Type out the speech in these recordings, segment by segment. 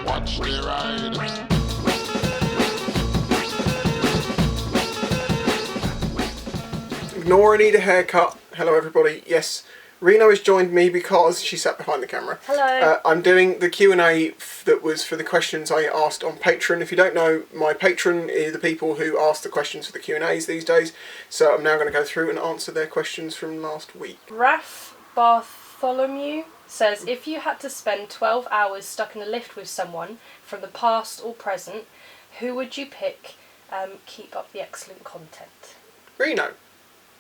Watch the ride. Ignore I need a haircut. Hello everybody. Yes, Reno has joined me because she sat behind the camera. Hello. I'm doing the Q&A that was for the questions I asked on Patreon. If you don't know, my Patreon is the people who ask the questions for the Q&As these days. So I'm now going to go through and answer their questions from last week. Ruff Bartholomew says, if you had to spend 12 hours stuck in a lift with someone from the past or present, who would you pick? Keep up the excellent content. Reno.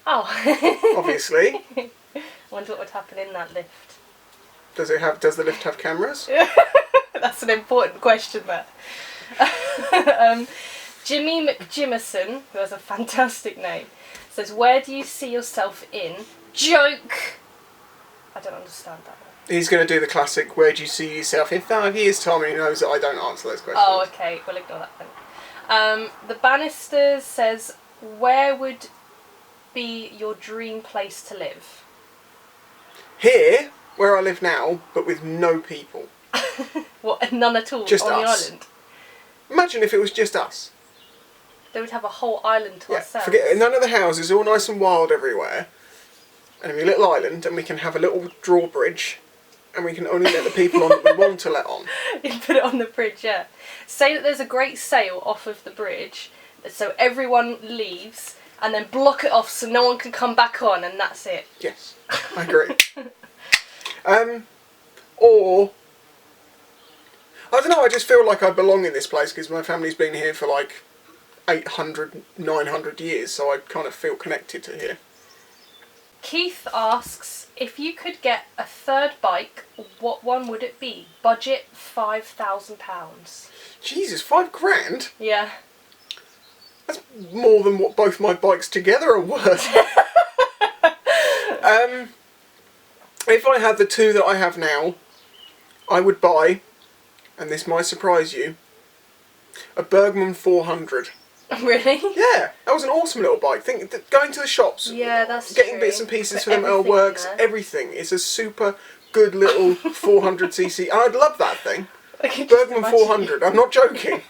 Oh. Obviously. Wonder what would happen in that lift. Does the lift have cameras? That's an important question, that. Jimmy McJimmerson, who has a fantastic name, says, where do you see yourself in? Joke! I don't understand that one. He's going to do the classic, where do you see yourself in 5 years' time? And he knows that I don't answer those questions. Oh, okay. We'll ignore that then. The Bannister says, where would be your dream place to live? Here, where I live now, but with no people. What, none at all Just on us. the island? Imagine if it was just us. They would have a whole island to ourselves. Forget none of the houses, all nice and wild everywhere. And a little island, and we can have a little drawbridge, and we can only let the people on that we want to let on. You put it on the bridge, yeah. Say that there's a great sail off of the bridge, so everyone leaves, and then block it off so no one can come back on, and that's it. Yes, I agree. Or, I don't know, I just feel like I belong in this place because my family's been here for like 800, 900 years, so I kind of feel connected to here. Keith asks, if you could get a third bike, what one would it be? Budget £5,000. Jesus, £5,000? Yeah. That's more than what both my bikes together are worth. If I had the two that I have now, I would buy, and this might surprise you, a Bergman 400. Really? Yeah, that was an awesome little bike. Going to the shops, yeah, that's getting true. bits and pieces Put for them L works, everything. It's a super good little 400cc, and I'd love that thing. Bergman 400. I'm not joking.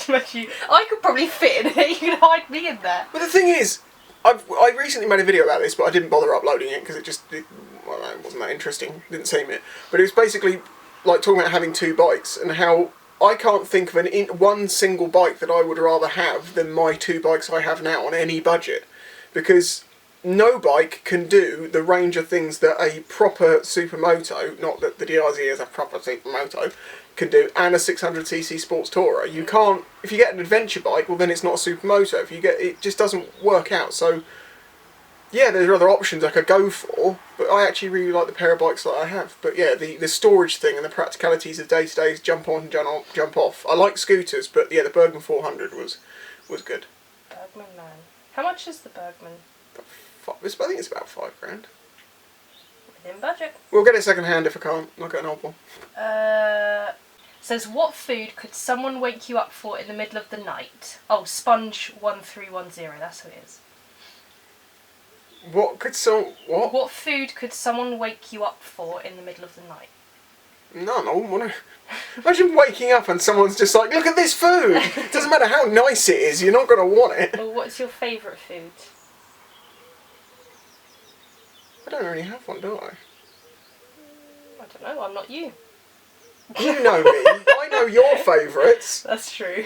I could probably fit in it. You could hide me in there. But the thing is, I recently made a video about this, but I didn't bother uploading it because it wasn't that interesting. Didn't seem it. But it was basically like talking about having two bikes and how I can't think of one single bike that I would rather have than my two bikes I have now on any budget, because no bike can do the range of things that a proper supermoto, not that the DRZ is a proper supermoto, can do, and a 600cc sports tourer. You can't, if you get an adventure bike, well then it's not a supermoto. If you get, it just doesn't work out. So yeah, there's other options I could go for, but I actually really like the pair of bikes that I have. But yeah, the storage thing and the practicalities of day-to-days, jump on, jump off. I like scooters, but yeah, the Bergman 400 was good. Bergman, man. How much is the Bergman? I think it's about £5,000. Within budget. We'll get it second hand if I can't. I'll get an old one. Says, what food could someone wake you up for in the middle of the night? Oh, Sponge1310, that's who it is. What What food could someone wake you up for in the middle of the night? None. I wouldn't want to. Imagine waking up and someone's just like, look at this food! It doesn't matter how nice it is, you're not going to want it. Well, what's your favourite food? I don't really have one, do I? I don't know, I'm not you. You know me. I know your favourites. That's true.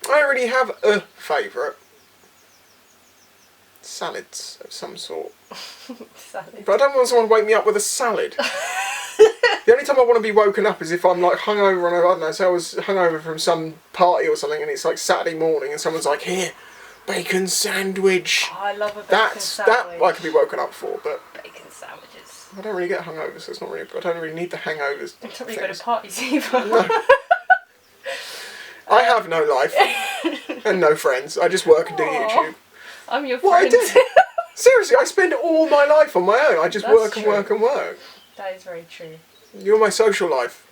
I don't really have a favourite. Salads of some sort. Salad. But I don't want someone to wake me up with a salad. The only time I want to be woken up is if I'm like hungover and I don't know, so I was hungover from some party or something and it's like Saturday morning and someone's like, here, bacon sandwich. Oh, I love a bacon sandwich. That I could be woken up for, but bacon sandwiches. I don't really get hungovers, so it's not really. I don't really need the hangovers. I don't really go to parties either. No. I have no life and no friends. I just work and do YouTube. I'm your What friend. I do? Seriously, I spend all my life on my own. I just That's work and true. work and work. That is very true. You're my social life.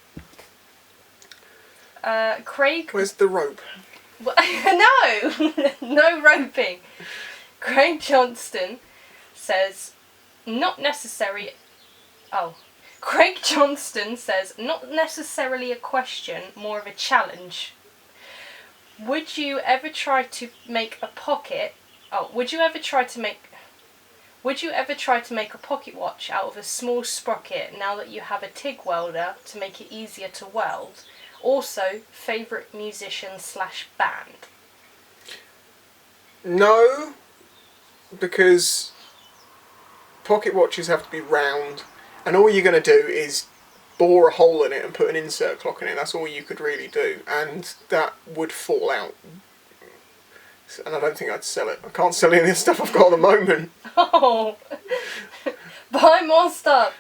Craig. Where's the rope? No, no roping. Craig Johnston says, not necessary. Oh, Craig Johnston says, not necessarily a question, more of a challenge. Would you ever try to make a pocket? Oh, would you ever try to make a pocket watch out of a small sprocket now that you have a TIG welder to make it easier to weld? Also, favourite musician/band? No, because pocket watches have to be round, and all you're going to do is bore a hole in it and put an insert clock in it. That's all you could really do, and that would fall out. And I don't think I'd sell it. I can't sell any of the stuff I've got at the moment. Oh, buy more stuff.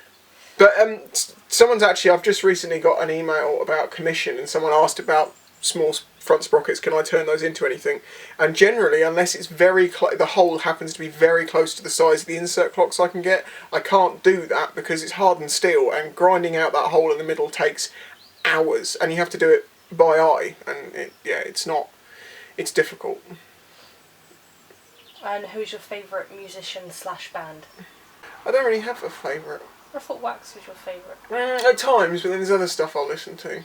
But someone's actually, I've just recently got an email about commission, and someone asked about small front sprockets, can I turn those into anything? And generally, unless it's very the hole happens to be very close to the size of the insert clocks I can get, I can't do that because it's hardened steel, and grinding out that hole in the middle takes hours, and you have to do it by eye, and it's difficult. And who's your favourite musician/band? I don't really have a favourite. I thought Wax was your favourite. At times, but then there's other stuff I'll listen to.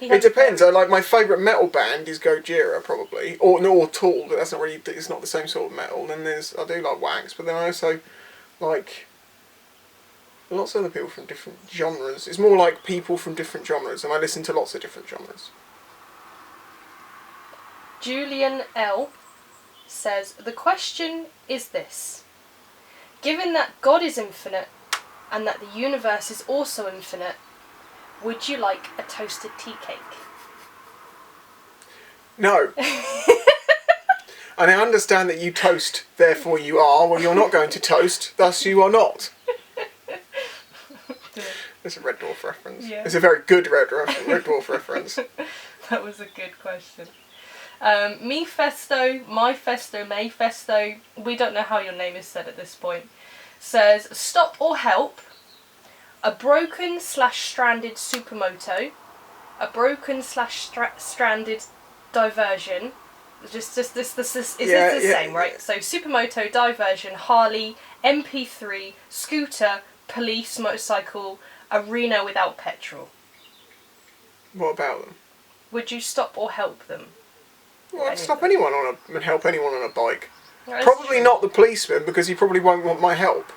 It depends. My favourite metal band is Gojira, probably, or Tool. But that's not really. It's not the same sort of metal. Then I do like Wax, but then I also like lots of other people from different genres. It's more like people from different genres, and I listen to lots of different genres. Julian L says, the question is this. Given that God is infinite and that the universe is also infinite, would you like a toasted tea cake? No. And I understand that you toast, therefore you are. Well, you're not going to toast, thus you are not. It's a Red Dwarf reference. Yeah. It's a very good Red Dwarf reference. That was a good question. Me Festo, My Festo, May Festo, we don't know how your name is said at this point, says, stop or help, a broken/stranded supermoto, a broken/stranded diversion. This is the same, right? So supermoto, diversion, Harley, MP3, scooter, police, motorcycle, arena without petrol. What about them? Would you stop or help them? Well, I'd stop anyone and help anyone on a bike. That's probably true. Not the policeman, because he probably won't want my help.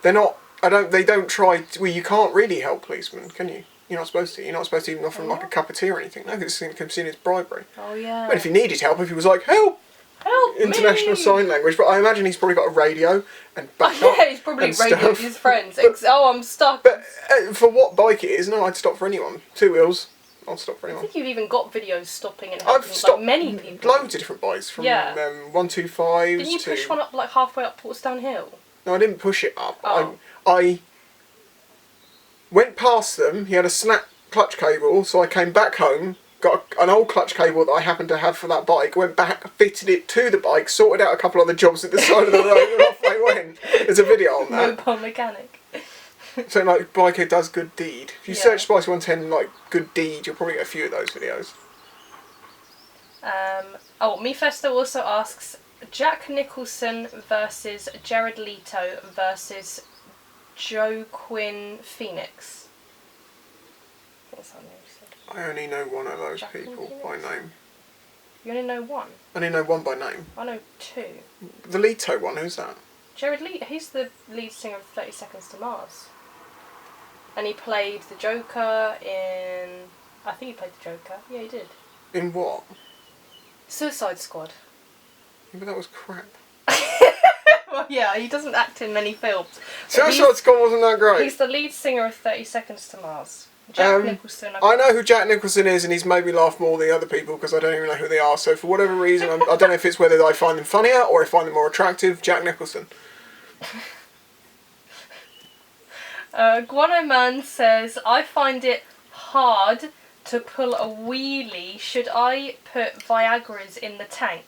They're not. They don't try. Well, you can't really help policemen, can you? You're not supposed to. You're not supposed to even offer them like a cup of tea or anything. No, because it's seen as bribery. Oh yeah. But if he needed help, if he was like, help! Help International me! Sign Language, but I imagine he's probably got a radio and backup. Yeah, he's probably radioed his friends. I'm stuck. But for what bike it is, no, I'd stop for anyone. 2 wheels, I'll stop for I anyone. think you've even got videos stopping and helping I've stopped many people. loads of different bikes, from 125s Didn't you push one up like halfway up Portsdown Hill? No, I didn't push it up. Oh. I went past them, he had a snap clutch cable, so I came back home, got an old clutch cable that I happened to have for that bike, went back, fitted it to the bike, sorted out a couple other jobs at the side of the road, and off I went. There's a video on that. Mobile mechanic. So, like, biker does good deed. If you search Spicy 110, like, good deed, you'll probably get a few of those videos. Mefesto also asks, Jack Nicholson versus Jared Leto versus Joe Quinn Phoenix. That's how they said. I only know one of those Jack people by name. You only know one? I only know one by name. I know two. The Leto one, who's that? Jared Leto, he's the lead singer of 30 Seconds to Mars. And he played the Joker in... I think he played the Joker. Yeah, he did. In what? Suicide Squad. Yeah, but that was crap. Well, yeah, he doesn't act in many films. Suicide Squad wasn't that great. He's the lead singer of 30 Seconds to Mars. Jack Nicholson. I know who Jack Nicholson is, and he's made me laugh more than the other people because I don't even know who they are. So for whatever reason, I don't know if it's whether I find them funnier or I find them more attractive. Jack Nicholson. Guano Man says, I find it hard to pull a wheelie. Should I put Viagra's in the tank?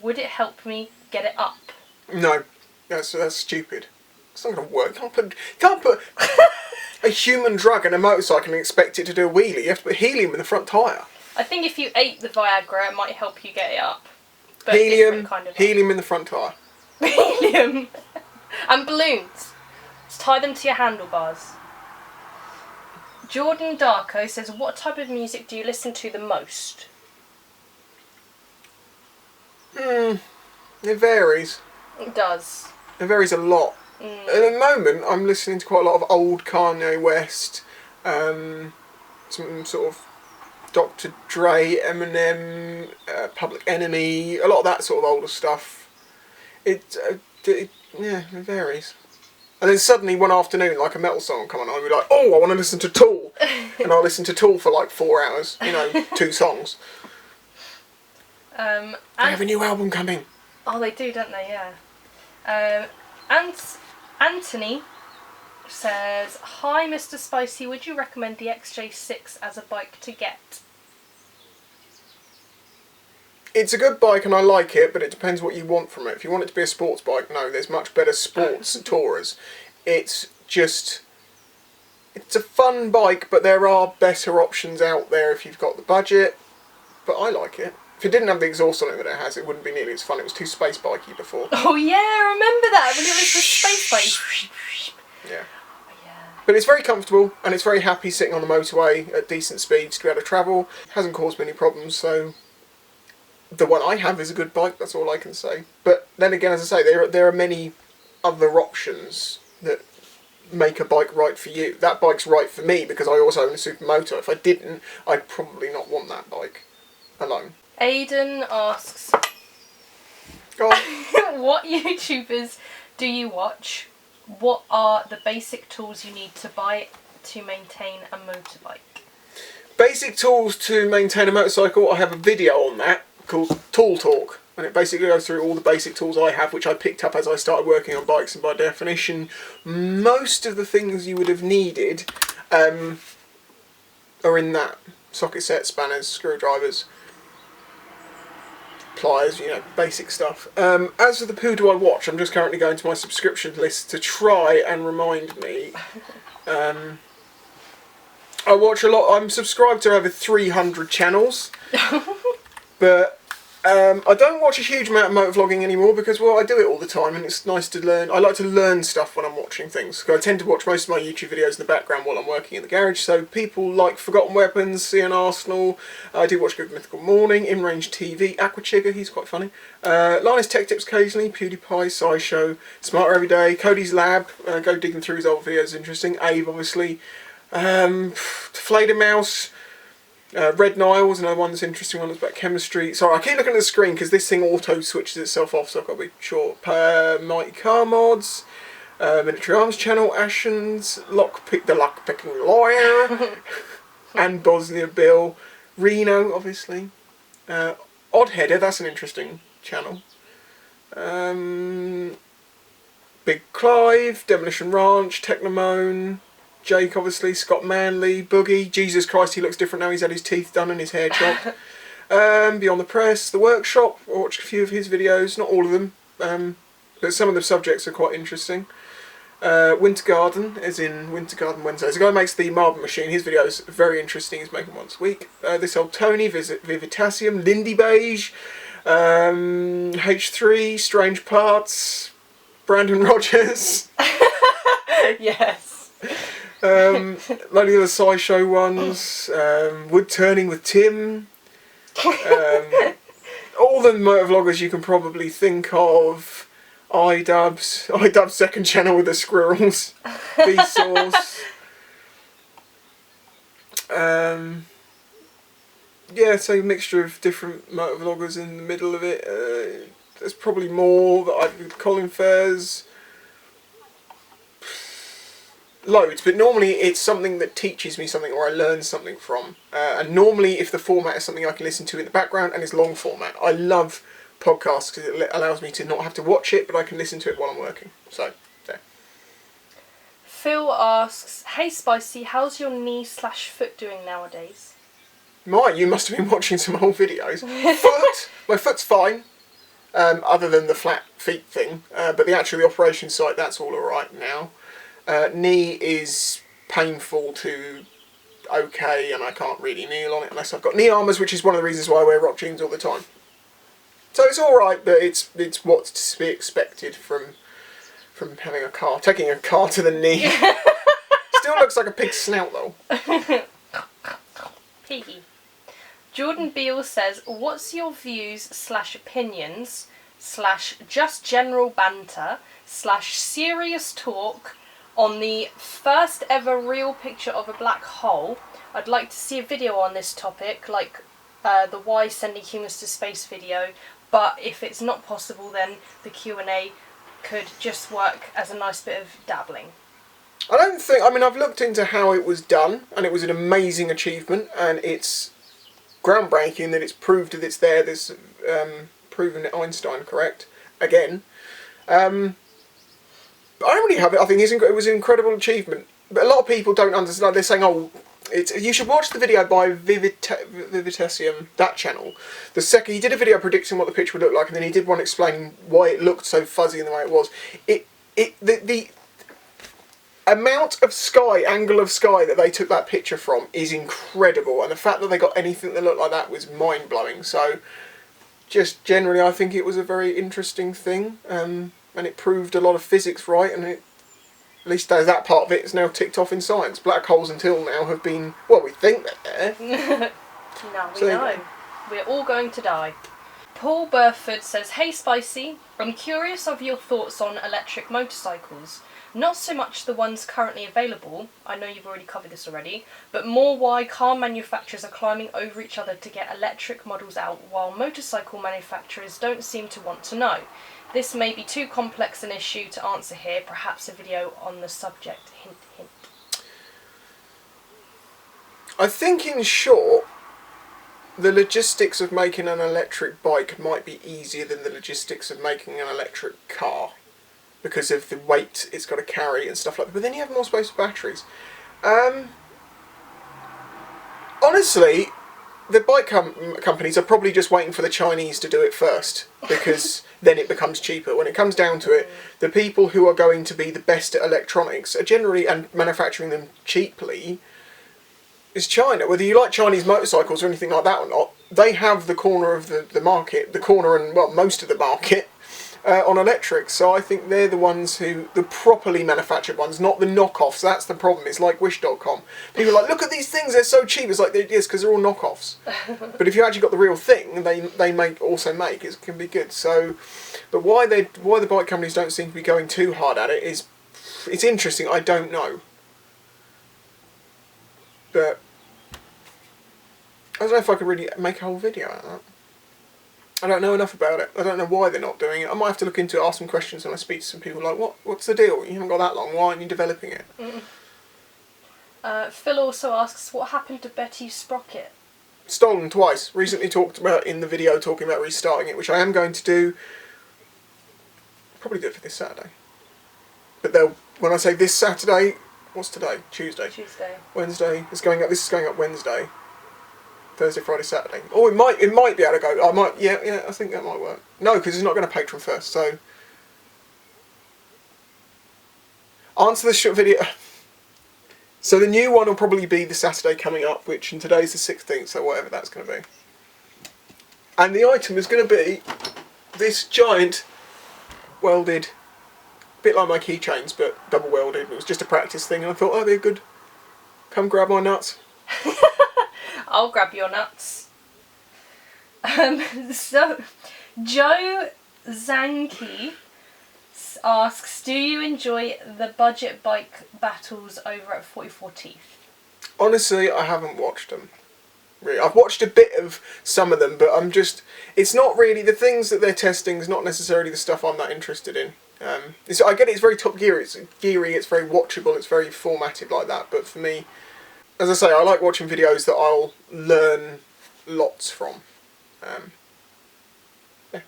Would it help me get it up? No, that's stupid. It's not going to work. You can't put a human drug in a motorcycle and expect it to do a wheelie. You have to put helium in the front tyre. I think if you ate the Viagra, it might help you get it up. But Helium, kind of helium in the front tyre. Helium. And balloons. tie them to your handlebars. Jordan Darko says, what type of music do you listen to the most? It varies. It does. It varies a lot. At the moment, I'm listening to quite a lot of old Kanye West, some sort of Dr. Dre, Eminem, Public Enemy, a lot of that sort of older stuff. It varies. And then suddenly one afternoon, like a metal song come on, I'll be like, oh, I want to listen to Tool. And I'll listen to Tool for like 4 hours, 2 songs. They have a new album coming. Oh, they do, don't they? Yeah. Anthony says, hi Mr. Spicy, would you recommend the XJ6 as a bike to get? It's a good bike and I like it, but it depends what you want from it. If you want it to be a sports bike, no, there's much better sports tourers. It's a fun bike, but there are better options out there if you've got the budget. But I like it. If it didn't have the exhaust on it that it has, it wouldn't be nearly as fun. It was too space bikey before. Oh yeah, I remember that when it was the space bike. Yeah. Oh, yeah. But it's very comfortable and it's very happy sitting on the motorway at decent speeds to be able to travel. It hasn't caused me any problems, so the one I have is a good bike, that's all I can say. But then again, as I say, there are many other options that make a bike right for you. That bike's right for me because I also own a supermoto. If I didn't, I'd probably not want that bike alone. Aidan asks, what YouTubers do you watch? What are the basic tools you need to buy to maintain a motorbike? Basic tools to maintain a motorcycle, I have a video on that called Tool Talk, and it basically goes through all the basic tools I have, which I picked up as I started working on bikes, and by definition most of the things you would have needed are in that. Socket sets, spanners, screwdrivers, pliers, basic stuff. As for the who do I watch, I'm just currently going to my subscription list to try and remind me. I watch a lot. I'm subscribed to over 300 channels, but I don't watch a huge amount of motovlogging anymore because, well, I do it all the time and it's nice to learn. I like to learn stuff when I'm watching things. So I tend to watch most of my YouTube videos in the background while I'm working in the garage, so people like Forgotten Weapons, CN Arsenal, I do watch Good Mythical Morning, In Range TV, Aquachigger, he's quite funny, Linus Tech Tips occasionally, PewDiePie, SciShow, Smarter Every Day, Cody's Lab, go digging through his old videos, interesting, Ave obviously, Fledermaus, Red Nile was another one that's interesting, one that's about chemistry. Sorry, I keep looking at the screen because this thing auto switches itself off, so I've got to be sure. Mighty Car Mods, Military Arms Channel, Ashens, the Lockpicking Lawyer, and Bosnia Bill, Reno, obviously. Odd Header, that's an interesting channel. Big Clive, Demolition Ranch, Technomone, Jake, obviously, Scott Manley, Boogie, Jesus Christ, he looks different now, he's had his teeth done and his hair chopped. Beyond the Press, The Workshop, I watched a few of his videos, not all of them, but some of the subjects are quite interesting. Winter Garden, as in Winter Garden Wednesdays. The guy who makes the marble machine, his videos are very interesting, he's making once a week. This Old Tony, Vivitasium, Lindy Beige, H3, Strange Parts, Brandon Rogers. Yes. Load of the other SciShow ones, Wood Turning with Tim, all the motovloggers you can probably think of, iDubbbz second channel with the squirrels, Vsauce, yeah, so a mixture of different motovloggers in the middle of it. There's probably more that I've Colin Fairs. Loads, but normally it's something that teaches me something or I learn something from. And normally if the format is something I can listen to in the background and it's long format. I love podcasts because it allows me to not have to watch it, but I can listen to it while I'm working. So, there. Phil asks, hey Spicy, how's your knee/foot doing nowadays? You must have been watching some old videos. My foot's fine, other than the flat feet thing, but the operation site, that's all alright now. Knee is painful to okay, and I can't really kneel on it unless I've got knee armours, which is one of the reasons why I wear RHOK Jeans all the time. So it's alright, but it's what's to be expected from from having a car, taking a car to the knee. Still looks like a pig's snout though. Piggy. Jordan Beale says, what's your views / opinions / just general banter / serious talk on the first ever real picture of a black hole? I'd like to see a video on this topic, like the Why Sending Humans to Space video, but if it's not possible, then the Q&A could just work as a nice bit of dabbling. I don't think, I mean, I've looked into how it was done, and it was an amazing achievement, and it's groundbreaking that it's proved that it's there. There's proven that Einstein correct again. But I don't really have it. I think it was an incredible achievement. But a lot of people don't understand. They're saying, "Oh, you should watch the video by Vivitesium, that channel." He did a video predicting what the picture would look like, and then he did one explaining why it looked so fuzzy in the way it was. The amount of angle of sky that they took that picture from is incredible, and the fact that they got anything that looked like that was mind-blowing. So, just generally, I think it was a very interesting thing, and it proved a lot of physics right, and at least that part of it is now ticked off in science. Black holes until now have been, well, we think they're there. Now we know. We're all going to die. Paul Burford says, hey Spicy, I'm curious of your thoughts on electric motorcycles. Not so much the ones currently available, I know you've already covered this already, but more why car manufacturers are climbing over each other to get electric models out, while motorcycle manufacturers don't seem to want to know. This may be too complex an issue to answer here, perhaps a video on the subject, hint hint. I think in short, the logistics of making an electric bike might be easier than the logistics of making an electric car, because of the weight it's got to carry and stuff like that. But then you have more space for batteries. Honestly, the bike companies are probably just waiting for the Chinese to do it first, because then it becomes cheaper. When it comes down to it, the people who are going to be the best at electronics are generally, and manufacturing them cheaply, is China. Whether you like Chinese motorcycles or anything like that or not, they have the corner of the market, most of the market, on electrics. So I think they're the ones the properly manufactured ones, not the knockoffs. That's the problem. It's like Wish.com. People are like, look at these things, they're so cheap. It's like, yes, because they're all knockoffs. But if you actually got the real thing, they also make, it can be good. So, but why the bike companies don't seem to be going too hard at it it's interesting. I don't know. But I don't know if I could really make a whole video out of that. I don't know enough about it. I don't know why they're not doing it. I might have to look into it, ask some questions when I speak to some people like, what's the deal? You haven't got that long. Why aren't you developing it? Phil also asks, what happened to Betty's sprocket? Stolen twice. Recently talked about in the video, talking about restarting it, which I am going to do. Probably do it for this Saturday. But when I say this Saturday, what's today? Tuesday. Wednesday. This is going up Wednesday. Thursday, Friday, Saturday. Oh, it might be able to go. I might, yeah, I think that might work. No, because it's not going to Patreon first, so. Answer the short video. So the new one will probably be the Saturday coming up, which, and today's the 16th, so whatever that's going to be. And the item is going to be this giant welded, bit like my keychains, but double welded. It was just a practice thing, and I thought, oh, they're good. Come grab my nuts. I'll grab your nuts. So, Joe Zanke asks, do you enjoy the budget bike battles over at 44 Teeth? Honestly, I haven't watched them. Really. I've watched a bit of some of them, but it's not really, the things that they're testing is not necessarily the stuff I'm that interested in. I get it's very Top Gear, it's geary, it's very watchable, it's very formatted like that, but for me, as I say, I like watching videos that I'll learn lots from. Yeah.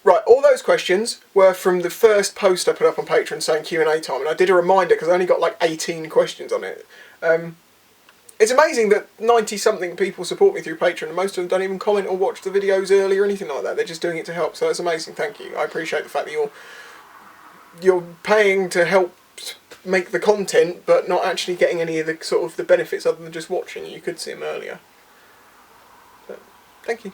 Right, all those questions were from the first post I put up on Patreon saying Q&A time, and I did a reminder because I only got like 18 questions on it. It's amazing that 90-something people support me through Patreon, and most of them don't even comment or watch the videos early or anything like that. They're just doing it to help, so it's amazing. Thank you. I appreciate the fact that you're paying to help make the content, but not actually getting any of the sort of the benefits other than just watching. You could see them earlier. So, thank you.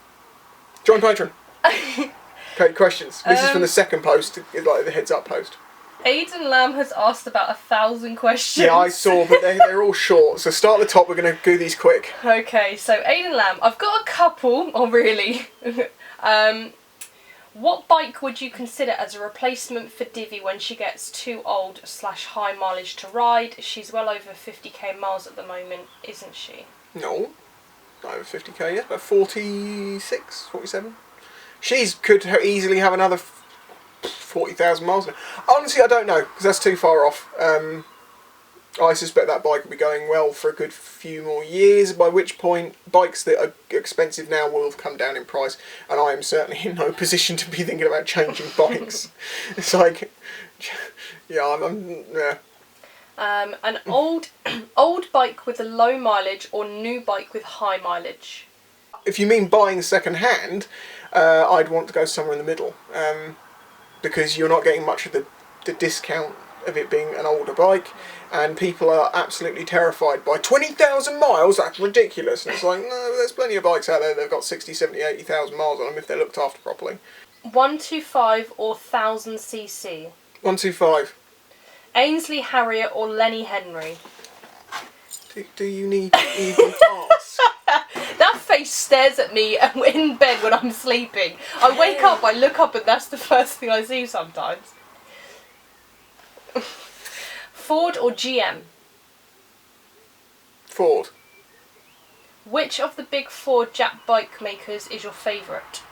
Join Patreon. Okay, questions. This is from the second post, like the heads up post. Aidan Lamb has asked about 1,000 questions. Yeah, I saw, but they're all short. So start at the top. We're going to do these quick. Okay, so Aidan Lamb, I've got a couple. Oh, really? What bike would you consider as a replacement for Divi when she gets too old / high mileage to ride? She's well over 50k miles at the moment, isn't she? No, not over 50k yet. About 46, 47. She could easily have another 40,000 miles. Honestly, I don't know, because that's too far off. I suspect that bike will be going well for a good few more years, by which point bikes that are expensive now will have come down in price, and I am certainly in no position to be thinking about changing bikes. It's like, yeah, yeah. An old bike with a low mileage or new bike with high mileage? If you mean buying second hand, I'd want to go somewhere in the middle, because you're not getting much of the discount of it being an older bike, and people are absolutely terrified by 20,000 miles, that's ridiculous. And it's like, no, there's plenty of bikes out there that have got 60, 70, 80,000 miles on them if they're looked after properly. 125 or 1000cc? 125. Ainsley Harrier or Lenny Henry? Do you need to even ask? That face stares at me in bed when I'm sleeping. I wake up, I look up, and that's the first thing I see sometimes. Ford or GM? Ford. Which of the big four Jap bike makers is your favourite?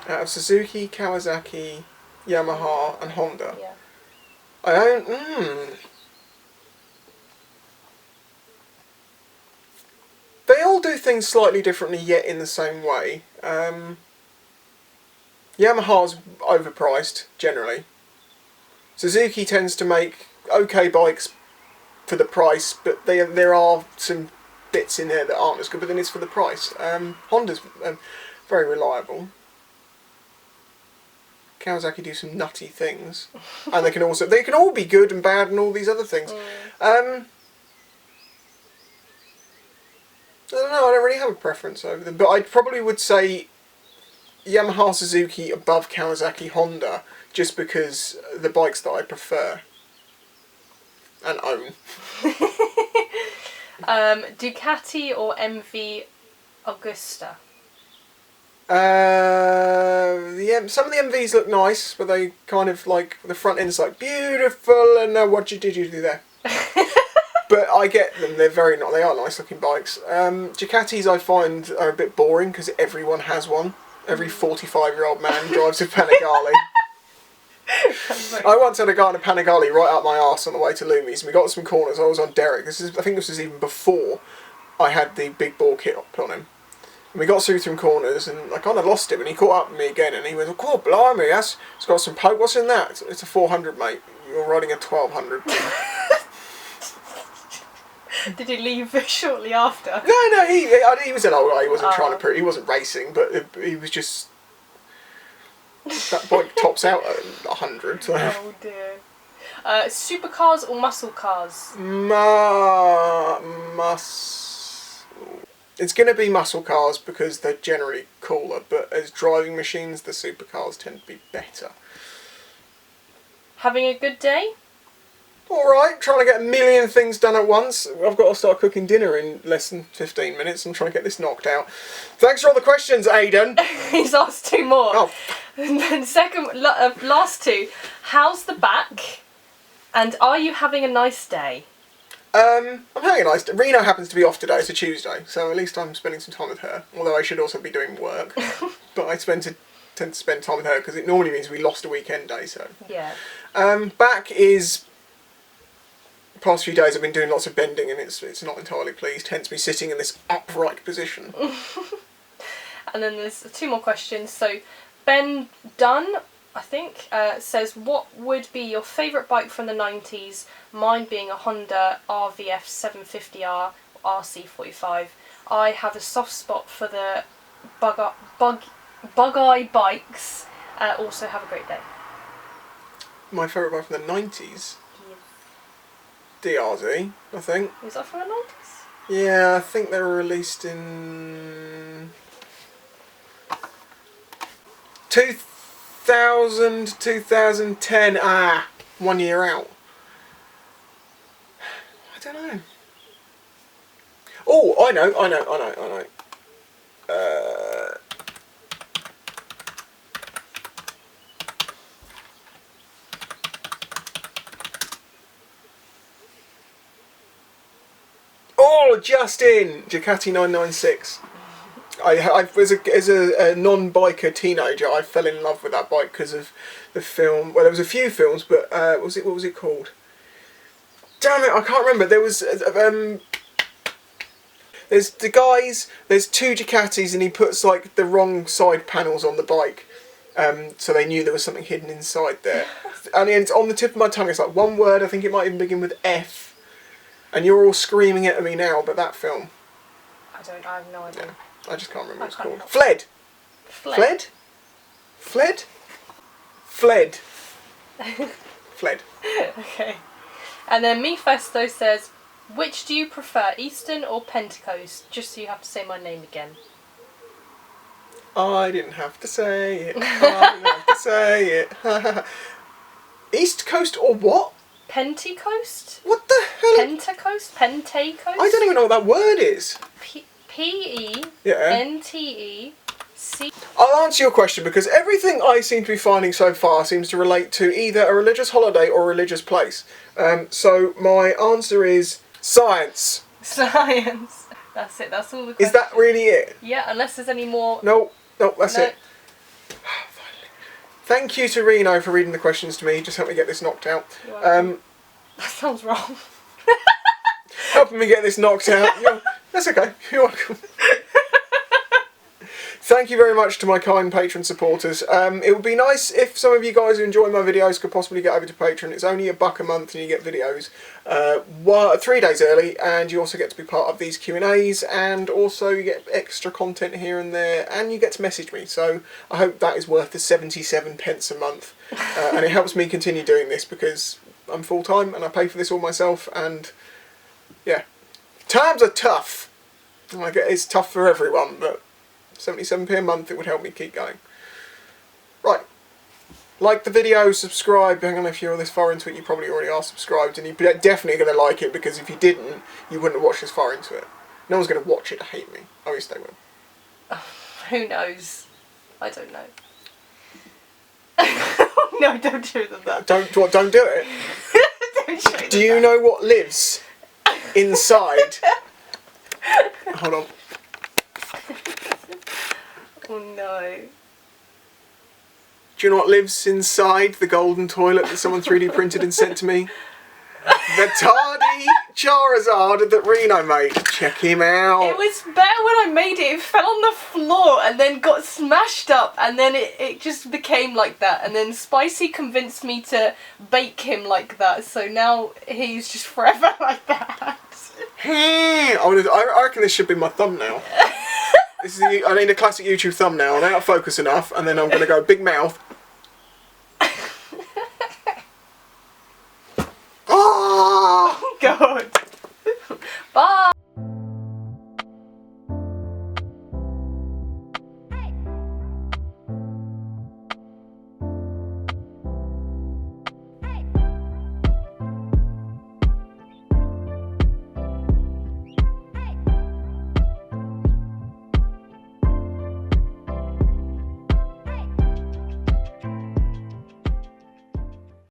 Out of Suzuki, Kawasaki, Yamaha and Honda. Yeah. I don't... They all do things slightly differently, yet in the same way. Yamaha's overpriced, generally. Suzuki tends to make okay bikes for the price, but there are some bits in there that aren't as good, but then it's for the price. Honda's very reliable. Kawasaki do some nutty things, and they can all be good and bad and all these other things. I don't know, I don't really have a preference over them, but I probably would say Yamaha, Suzuki above Kawasaki, Honda, just because the bikes that I prefer and own. Ducati or MV Augusta? Some of the MVs look nice, but they kind of like, the front end's like beautiful, and did you do there? But I get them, they are nice looking bikes. Ducatis I find are a bit boring because everyone has one. Every 45-year-old man drives a Panigale. I once had a guy on a Panigale right up my arse on the way to Loomies, and we got some corners. I was on Derek. I think this was even before I had the big ball kit put on him. And we got through some corners, and I kind of lost him, and he caught up with me again, and he went, "Oh, blimey, it's got some poke. What's in that?" It's a 400, mate. You're riding a 1200. Did he leave shortly after? No, he was an old guy. He wasn't trying to prove. He wasn't racing, but he was just. That bike tops out at 100. So. Oh dear. Supercars or muscle cars? It's going to be muscle cars because they're generally cooler, but as driving machines, the supercars tend to be better. Having a good day? Alright, trying to get a million things done at once. I've got to start cooking dinner in less than 15 minutes and trying to get this knocked out. Thanks for all the questions, Aidan. He's asked two more. Oh. And then last two. How's the back? And are you having a nice day? I'm having a nice day. Reno happens to be off today, it's a Tuesday, so at least I'm spending some time with her. Although I should also be doing work. But I tend to spend time with her because it normally means we lost a weekend day, so. Yeah. Back is... The past few days I've been doing lots of bending and it's not entirely pleased, hence me sitting in this upright position. And then there's two more questions. So Ben Dunn, I think, says, what would be your favourite bike from the 90s? Mine being a Honda RVF 750R RC45. I have a soft spot for the bug-eye bikes. Also have a great day. My favourite bike from the 90s? DRZ, I think. Was that from the 90s? Yeah, I think they were released in 2000, 2010. 1 year out. I don't know. Oh, I know. Oh, just in! Ducati 996. As a non-biker teenager, I fell in love with that bike because of the film. Well, there was a few films, but what was it called? Damn it, I can't remember. There was there's the guys. There's two Ducatis, and he puts like the wrong side panels on the bike, so they knew there was something hidden inside there. And it's on the tip of my tongue. It's like one word. I think it might even begin with F. And you're all screaming at me now, but that film. I have no idea. Yeah. I just can't remember what it's called. Fled. Fled? Fled? Fled. Fled. Okay. And then Mephisto says, which do you prefer, Eastern or Pentecost? Just so you have to say my name again. I didn't have to say it. I didn't have to say it. East Coast or what? Pentecost? What the hell? Pentecost? Pentecost? I don't even know what that word is. P-E-N-T-E-C. I'll answer your question because everything I seem to be finding so far seems to relate to either a religious holiday or a religious place. So my answer is science. Science. That's it. That's all the questions. Is that really it? Yeah, unless there's any more. No, that's it. Thank you to Reno for reading the questions to me. Just helped me get this knocked out. That sounds wrong. Helping me get this knocked out. That's okay. You're welcome. Thank you very much to my kind Patreon supporters. It would be nice if some of you guys who enjoy my videos could possibly get over to Patreon. It's only $1 a month and you get videos 3 days early, and you also get to be part of these Q&As, and also you get extra content here and there, and you get to message me. So I hope that is worth the 77 pence a month, and it helps me continue doing this because I'm full-time and I pay for this all myself, and yeah, times are tough. I get it's tough for everyone, but 77p a month, it would help me keep going. Right. Like the video, subscribe. Hang on, if you're this far into it, you probably already are subscribed, and you're definitely going to like it, because if you didn't, you wouldn't have watched this far into it. No one's going to watch it to hate me. Oh, yes, they will. Who knows? I don't know. No, don't do that. Don't do it? Don't show them Do you know what lives inside? Hold on. Oh no. Do you know what lives inside the golden toilet that someone 3D printed and sent to me? The tardy Charizard that Reno made. Check him out. It was better when I made it. It fell on the floor and then got smashed up, and then it just became like that. And then Spicy convinced me to bake him like that, so now he's just forever like that. I reckon this should be my thumbnail. I need a classic YouTube thumbnail, out of focus enough, and then I'm going to go big mouth.